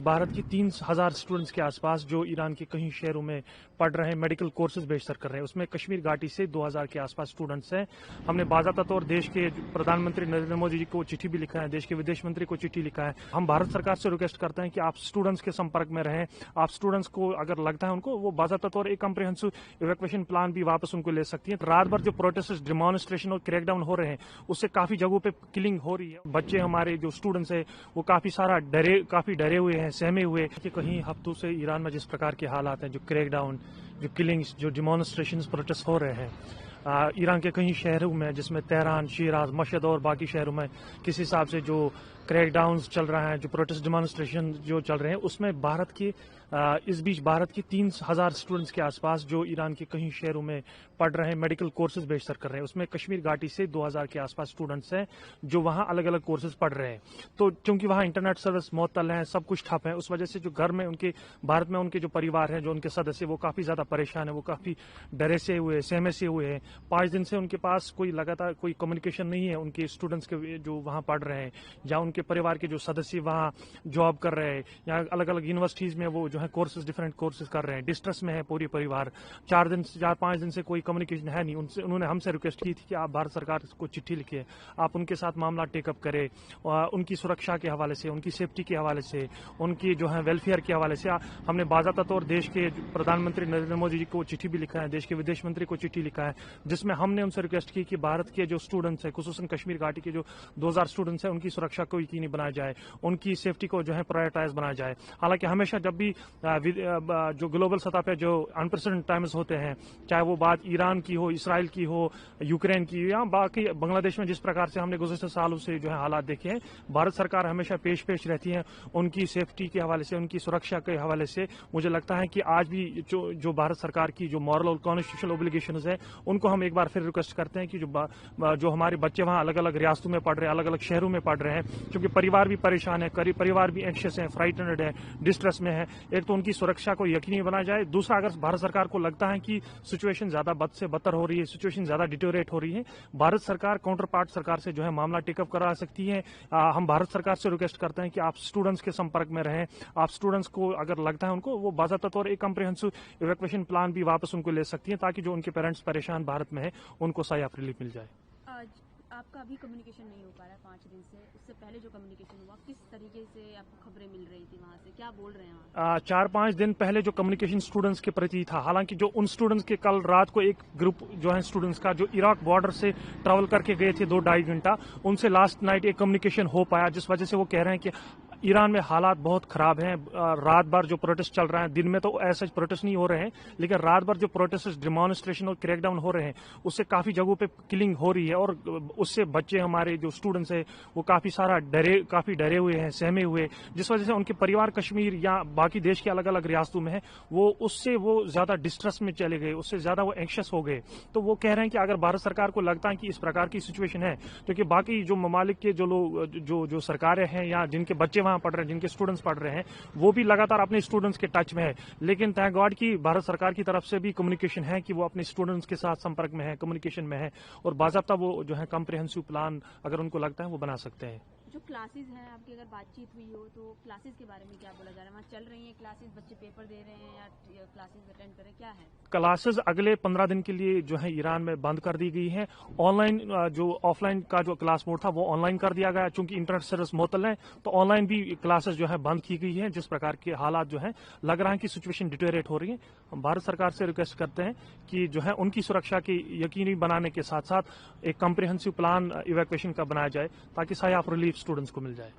भारत की 3000 स्टूडेंट्स के आसपास जो ईरान के कई शहरों में पढ़ रहे हैं, मेडिकल कोर्सेज बेशतर कर रहे हैं। उसमें कश्मीर घाटी से 2000 के आसपास स्टूडेंट्स हैं। हमने बाज़ाब्ता तौर देश के प्रधानमंत्री नरेंद्र मोदी जी को चिट्ठी भी लिखा है, देश के विदेश मंत्री को चिट्ठी लिखा है। हम भारत सरकार से रिक्वेस्ट करते हैं कि आप स्टूडेंट्स के संपर्क में रहें। आप स्टूडेंट्स को अगर लगता है उनको, वो बाज़ाब्ता तौर एक कम्प्रिहेंसिव इवैक्यूएशन प्लान भी वापस उनको ले सकती है। रात भर जो प्रोटेस्ट, डिमॉन्स्ट्रेशन और क्रैकडाउन हो रहे हैं, उससे काफी जगहों पे किलिंग हो रही है। बच्चे हमारे जो स्टूडेंट्स हैं वो काफी डरे हुए हैं, सहमे हुए कि कहीं हफ्तों से ईरान में जिस प्रकार के हालात हैं, जो क्रैकडाउन, जो किलिंग्स, जो डिमॉन्स्ट्रेशन, प्रोटेस्ट हो रहे हैं ईरान के कई शहरों में, जिसमें तेहरान, शिराज, मशहद और बाकी शहरों में किस हिसाब से जो क्रैकडाउन्स चल रहा है, जो प्रोटेस्ट डिमॉन्स्ट्रेशन जो चल रहे हैं, उसमें इस बीच भारत की 3000 स्टूडेंट्स के आसपास जो ईरान के कई शहरों में पढ़ रहे हैं, मेडिकल कोर्सेज बेशतर कर रहे हैं। उसमें कश्मीर घाटी से 2000 के आसपास स्टूडेंट्स हैं जो वहां अलग अलग कोर्सेज पढ़ रहे हैं। तो चूंकि वहां इंटरनेट सर्विस मुअत्तल है, सब कुछ ठप है, उस वजह से जो घर में उनके, भारत में उनके जो परिवार हैं, जो उनके सदस्य, वो काफी ज्यादा परेशान है, वो काफी डरे से हुए, सहमे से हुए हैं। 5 दिन से उनके पास कोई लगातार कोई कम्युनिकेशन नहीं है उनके स्टूडेंट्स के जो वहां पढ़ रहे हैं, या उनके परिवार के जो सदस्य वहां जॉब कर रहे हैं, या अलग अलग यूनिवर्सिटीज में वो जो है डिफरेंट कोर्सेज कर रहे हैं। डिस्ट्रेस में है पूरी परिवार। 4-5 दिन से कोई कम्युनिकेशन है नहीं। उन्होंने हमसे रिक्वेस्ट की थी कि आप भारत सरकार को चिट्ठी लिखिए, आप उनके साथ मामला टेकअप करें, उनकी सुरक्षा के हवाले से, उनकी सेफ्टी के हवाले से, उनकी जो है वेलफेयर के हवाले से। हमने बाज़ाब्ता तौर देश के प्रधानमंत्री नरेंद्र मोदी जी को चिट्ठी भी लिखा है, देश के विदेश मंत्री को चिट्ठी लिखा है, जिसमें हमने उनसे रिक्वेस्ट की कि भारत के जो स्टूडेंट्स हैं, खुसूसन कश्मीर घाटी के जो 2000 स्टूडेंट्स हैं, उनकी सुरक्षा को यकीनी बनाया जाए, उनकी सेफ्टी को जो है प्रायोरिटाइज बनाया जाए। हालांकि हमेशा जब भी जो ग्लोबल सतह पे जो अनप्रेसिडेंटेड टाइम्स होते हैं, चाहे वो बात ईरान की हो, इसराइल की हो, यूक्रेन की, या बाकी बांग्लादेश में जिस प्रकार से हमने गुज़श्ता सालों से जो है हालात देखे हैं, भारत सरकार हमेशा पेश रहती है उनकी सेफ्टी के हवाले से, उनकी सुरक्षा के हवाले से। मुझे लगता है कि आज भी जो भारत सरकार की जो मॉरल और कॉन्स्टिट्यूशनल ओब्लिगेशंस है, उनको हम एक बार फिर रिक्वेस्ट करते हैं कि जो हमारे बच्चे वहाँ अलग अलग रियासतों में पढ़ रहे हैं, अलग अलग शहरों में पढ़ रहे हैं, क्योंकि परिवार भी परेशान है, परिवार भी एंक्शियस है, फ्राइटनड है, डिस्ट्रेस में है। एक तो उनकी सुरक्षा को यकीनी बनाया जाए। दूसरा, अगर भारत सरकार को लगता है कि सिचुएशन ज्यादा बद से बदतर हो रही है, सिचुएशन ज्यादा डिटोरेट हो रही है, भारत सरकार काउंटर पार्ट सरकार से जो है मामला टेकअप करा सकती है। हम भारत सरकार से रिक्वेस्ट करते हैं कि आप स्टूडेंट्स के संपर्क में रहें। आप स्टूडेंट्स को अगर लगता है उनको, वो बाज़ाब्ता तौर एक कम्प्रिहेंसिव इवैक्यूएशन प्लान भी वापस उनको ले सकती है, ताकि जो उनके पेरेंट्स परेशान भारत में है, उनको सही रिलीफ मिल जाए। आपका अभी कम्युनिकेशन नहीं हो पा रहा है 5 दिन से, उससे पहले जो कम्युनिकेशन हुआ, किस तरीके से आपको खबरें मिल रही थी, वहाँ से क्या बोल रहे हैं? 4-5 दिन पहले जो कम्युनिकेशन स्टूडेंट्स के प्रति था, हालांकि जो उन स्टूडेंट्स के कल रात को एक ग्रुप जो है स्टूडेंट्स का, जो इराक बॉर्डर से ट्रैवल करके गए थे 2-2.5 घंटा, उनसे लास्ट नाइट एक कम्युनिकेशन हो पाया, जिस वजह से वो कह रहे हैं कि ईरान में हालात बहुत खराब हैं। रात भर जो प्रोटेस्ट चल रहा है, दिन में तो ऐसे प्रोटेस्ट नहीं हो रहे हैं, लेकिन रात भर जो प्रोटेस्ट, डिमॉन्स्ट्रेशन और क्रैकडाउन हो रहे हैं, उससे काफी जगहों पे किलिंग हो रही है, और उससे बच्चे हमारे जो स्टूडेंट्स हैं वो काफी डरे हुए हैं, सहमे हुए, जिस वजह से उनके परिवार कश्मीर या बाकी देश के अलग अलग रियासतों में है, उससे वो ज्यादा डिस्ट्रेस में चले गए, उससे ज्यादा वो एंक्शियस हो गए। तो वो कह रहे हैं कि अगर भारत सरकार को लगता है कि इस प्रकार की सिचुएशन है, तो कि बाकी जो ममालिक के जो लोग जो सरकारें हैं, या जिनके बच्चे वहां पढ़ रहे हैं, जिनके स्टूडेंट्स पढ़ रहे हैं, वो भी लगातार अपने स्टूडेंट्स के टच में है। लेकिन थैंक गॉड कि भारत सरकार की तरफ से भी कम्युनिकेशन है कि वो अपने स्टूडेंट्स के साथ संपर्क में है, कम्युनिकेशन में है, और बाज़ाब्ता वो जो है कम्प्रिहेंसिव प्लान अगर उनको लगता है वो बना सकते हैं। जो क्लासेस हैं, आपकी अगर बातचीत हुई हो तो क्लासेस के बारे में क्या बोला जा रहा है? वहाँ चल रही हैं क्लासेस, बच्चे पेपर दे रहे हैं या क्लासेस अटेंड कर रहे हैं, क्या है? क्लासेस अगले 15 दिन के लिए जो है ईरान में बंद कर दी गई है। ऑनलाइन जो ऑफलाइन का जो क्लास मोड था वो ऑनलाइन कर दिया गया, चूंकि इंटरनेट सर्विस मुअत्तल है, तो ऑनलाइन भी क्लासेस जो है बंद की गई है। जिस प्रकार के हालात जो है लग रहा है कि सिचुएशन डिटोरेट हो रही है, हम भारत सरकार से रिक्वेस्ट करते हैं कि जो है उनकी सुरक्षा की यकीनी बनाने के साथ साथ एक कम्प्रिहेंसिव प्लान इवैक्यूएशन का बनाया जाए, ताकि सही रिलीफ स्टूडेंट्स को मिल जाए।